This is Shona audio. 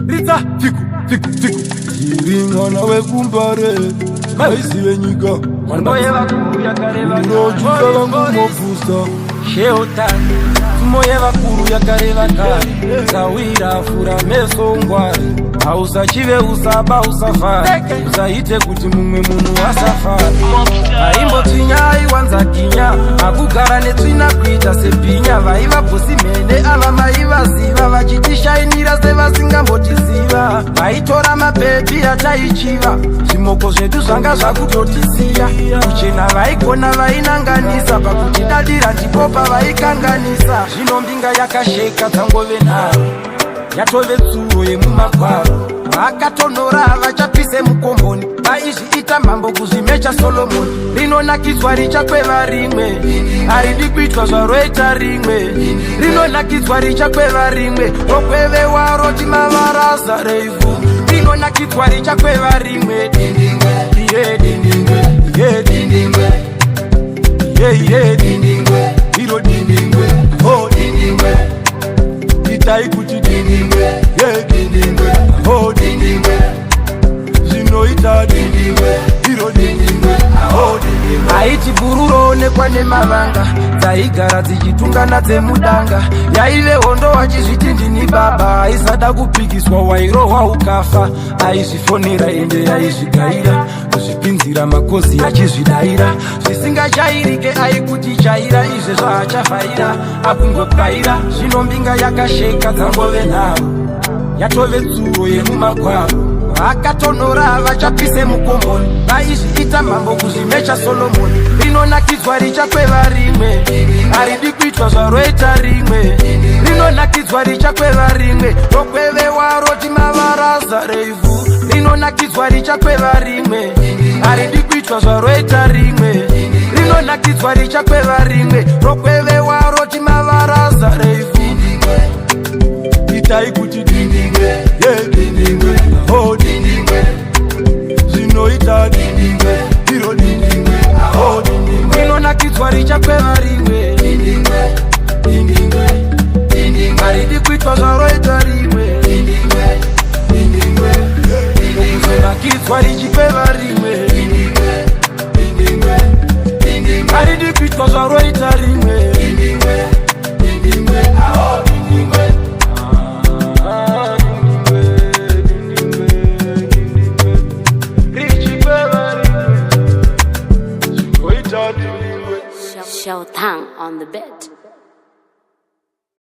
Rita fiku Iringana wekumbare Maisi wenyika Moye wakuru ya kareva Urojuka wangu mofusta Sheotani Moye wakuru ya kareva kari Zawira fura meso ngwari Hausa chive usaba usafari Uzaite kuti mumwe munu asafari Haimbo tinyai wanza kinya Akugara netuina kuita sepinya Vaiva pusi mene ava maiva ziva Vachitisha inira seva singamboti ziva Vaitora mabebi ataichiva Zimoko zvedu zvanga zvakutotisiya Kuchena vaikona vainanganisa Pakutidadira ndipopa vaikanganisa Zvino mbinga yakasheka dzangove nharo Yatove tsuro yemumakwaro Vakatonora vachapise mukomboni Vaizviita mambo kuzvimecha Solomoni Rinonakidzwa richakweva rimwe Haridi kuitwa zvaroita rimwe Rinonakidzwa richakweva rimwe Rokwevewa roti mavaraza reivhu Rinonakidzwa richakweva rimwe Dindingwe Dindingwe Dindingwe Dindingwe Hiro dindingwe Oh dindingwe Itai kuti dindingwe Dindingwe Oh dindingwe Zinoita dindingwe Hiro dindingwe Oh dindingwe Haiti bururo onekwa nemavanga Dzaigara dzichitungana dzemudanga Yaive hondo wachizviti ndini baba Aisada kupikiswa wairohwa ukafa Aizvifonera ende yaizvigaira Kuzvipinzira makozi achizvidaira Zvisingachairike aikuti chaira Izve zvaachafaira akungopaira Zvino mbinga yakasheka dzangove nharo Yatove tsuro yemumakwaro Vakatonora vachapise mukomboni Vaizviita mambo kuzvimecha Solomoni Rinonakidzwa richakweva rimwe Haridi kuitwa zvaroita rimwe Rinonakidzwa richakweva rimwe Rokwevewa roti mavaraza reivhu Rinonakidzwa richakweva rimwe Haridi kuitwa zvaroita rimwe Rinonakidzwa richakweva rimwe Rokwevewa roti mavaraza reivhu Itai kuti dindingwe Dindingwe Oh dindingwe Zinoita dindingwe Hiro dindingwe Oh dindingwe Rinonakidzwa richakweva rimwe